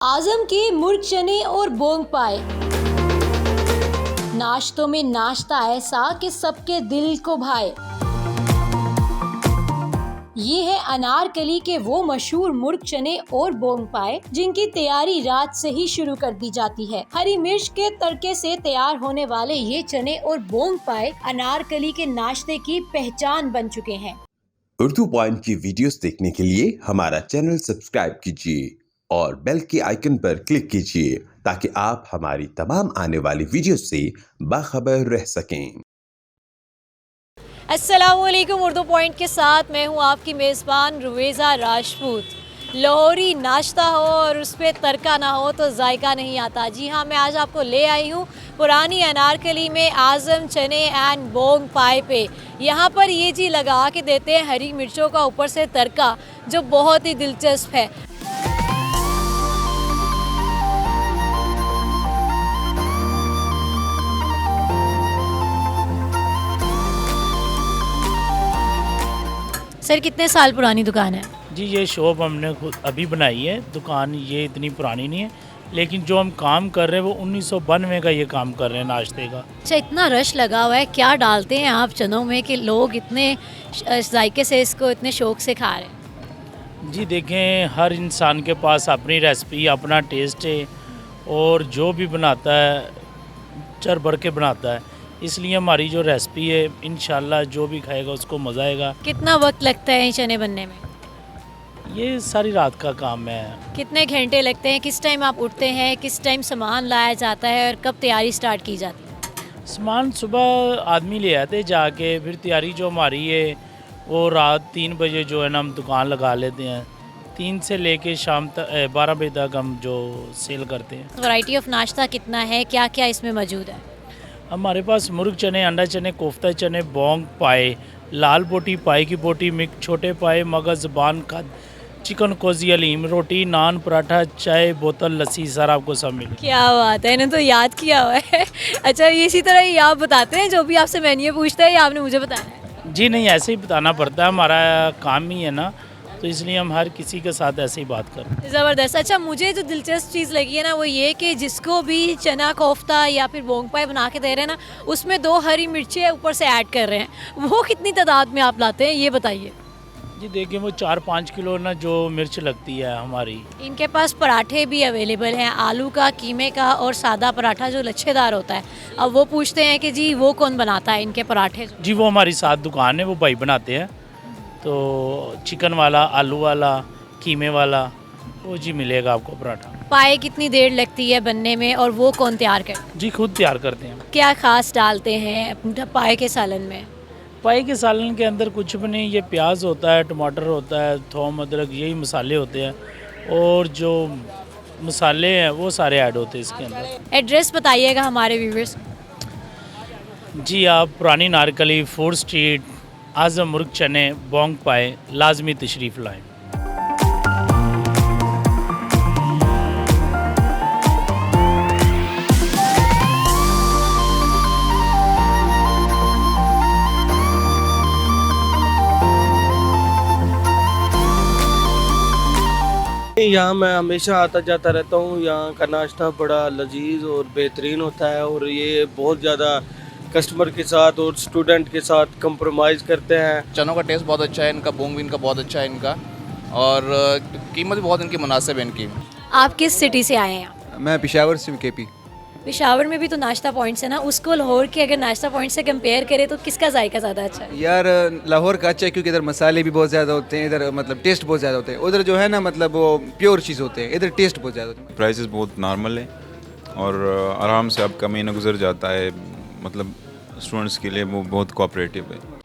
आजम के मुर्ग चने और बोंग पाए, नाश्तों में नाश्ता ऐसा कि सबके दिल को भाए। ये है अनारकली के वो मशहूर मुर्ग चने और बोंग पाए जिनकी तैयारी रात से ही शुरू कर दी जाती है। हरी मिर्च के तड़के से तैयार होने वाले ये चने और बोंग पाए अनारकली के नाश्ते की पहचान बन चुके हैं। उर्दू पॉइंट की वीडियोस देखने के लिए हमारा चैनल सब्सक्राइब कीजिए और बेल के आइकन पर क्लिक कीजिए ताकि आप हमारी तमाम आने वाली वीडियो से बाखबर रह सकें। अस्सलामुअलैकुम। उर्दू पॉइंट के साथ मैं हूं आपकी मेज़बान रुवेज़ा राजपूत। लाहौरी नाश्ता हो और उस पर तड़का ना हो तो जायका नहीं आता। जी हाँ, मैं आज आपको ले आई हूँ पुरानी अनारकली में आज़म चने एंड बोंग पाए पे। यहाँ पर ये जी लगा के देते हैं हरी मिर्चों का ऊपर से तड़का, जो बहुत ही दिलचस्प है। सर, कितने साल पुरानी दुकान है? जी, ये शॉप हमने खुद अभी बनाई है। दुकान ये इतनी पुरानी नहीं है, लेकिन जो हम काम कर रहे हैं वो 1992 का ये काम कर रहे हैं नाश्ते का। अच्छा, इतना रश लगा हुआ है, क्या डालते हैं आप चनों में कि लोग इतने जायके से इसको इतने शौक से खा रहे हैं? जी देखें, हर इंसान के पास अपनी रेसिपी, अपना टेस्ट है और जो भी बनाता है चर भर के बनाता है। इसलिए हमारी जो रेसिपी है, इंशाल्लाह जो भी खाएगा उसको मज़ा आएगा। कितना वक्त लगता है चने बनने में? ये सारी रात का काम है। कितने घंटे लगते हैं? किस टाइम आप उठते हैं? किस टाइम सामान लाया जाता है और कब तैयारी स्टार्ट की जाती है? सामान सुबह आदमी ले आते जाके, फिर तैयारी जो हमारी है वो रात 3 बजे जो है ना हम दुकान लगा लेते हैं। 3 से लेके शाम तक 12 बजे तक हम जो सेल करते हैं। वैरायटी ऑफ नाश्ता कितना है, क्या क्या इसमें मौजूद है? हमारे पास मुर्ग चने, अंडा चने, कोफ्ता चने, बोंग पाए, लाल बोटी, पाए की बोटी, मिक्स छोटे पाए, मगज़, बान खद, चिकन कोजी, हलीम, रोटी, नान, पराठा, चाय, बोतल, लस्सी, सर आपको सब मिले। क्या बात है, इन्होंने तो याद किया हुआ है। अच्छा, ये इसी तरह ही आप बताते हैं जो भी आपसे मेन्यू पूछता है या आपने मुझे बताया है? जी नहीं, ऐसे ही बताना पड़ता है, हमारा काम ही है ना, तो इसलिए हम हर किसी के साथ ऐसे ही बात करें। ज़बरदस्त। अच्छा, मुझे जो दिलचस्प चीज़ लगी है ना वो ये कि जिसको भी चना कोफ्ता या फिर बोंग पाए बना के दे रहे हैं ना, उसमें 2 हरी मिर्चें ऊपर से ऐड कर रहे हैं। वो कितनी तादाद में आप लाते हैं, ये बताइए। जी देखिए, वो 4-5 किलो ना जो मिर्च लगती है हमारी। इनके पास पराठे भी अवेलेबल हैं, आलू का, कीमे का और सादा पराठा जो लच्छेदार होता है। अब वो पूछते हैं कि जी वो कौन बनाता है इनके पराठे? जी वो हमारी साथ दुकान है, वो भाई बनाते हैं। तो चिकन वाला, आलू वाला, कीमे वाला, वो जी मिलेगा आपको पराठा। पाए कितनी देर लगती है बनने में और वो कौन तैयार करता है? जी खुद तैयार करते हैं। क्या खास डालते हैं पाए के सालन में? पाए के सालन के अंदर कुछ भी नहीं, ये प्याज होता है, टमाटर होता है, थोम, अदरक, यही मसाले होते हैं और जो मसाले हैं वो सारे ऐड होते हैं इसके अंदर। एड्रेस बताइएगा हमारे व्यूवर्स। जी, आप पुरानी नारकली, 4 स्ट्रीट, आज़म मुर्ग चने, बोंग पाए, लाजमी तशरीफ़ लाएँ। यहाँ मैं हमेशा आता जाता रहता हूँ। यहाँ का नाश्ता बड़ा लजीज और बेहतरीन होता है और ये बहुत ज़्यादा कस्टमर के साथ और स्टूडेंट के साथ कंप्रोमाइज़ करते हैं। चनों का टेस्ट बहुत अच्छा है इनका, बोंग भी इनका बहुत अच्छा है इनका, और कीमत भी बहुत इनकी मुनासिब है इनकी। आप किस सिटी से आए हैं? मैं पेशावर से हूँ, केपी। पेशावर में भी तो नाश्ता पॉइंट्स है ना, उसको लाहौर के अगर नाश्ता पॉइंट से कंपेयर करें तो किसका जायका ज़्यादा अच्छा है? यार लाहौर का अच्छा है क्योंकि इधर मसाले भी बहुत ज़्यादा होते हैं, इधर मतलब टेस्ट बहुत ज़्यादा होते हैं। उधर जो है ना मतलब वो प्योर चीज़ होते हैं, इधर टेस्ट बहुत ज़्यादा होता है। प्राइसेस बहुत नॉर्मल है और आराम से आपका महीना गुजर जाता है। मतलब स्टूडेंट्स के लिए वो बहुत कोऑपरेटिव है।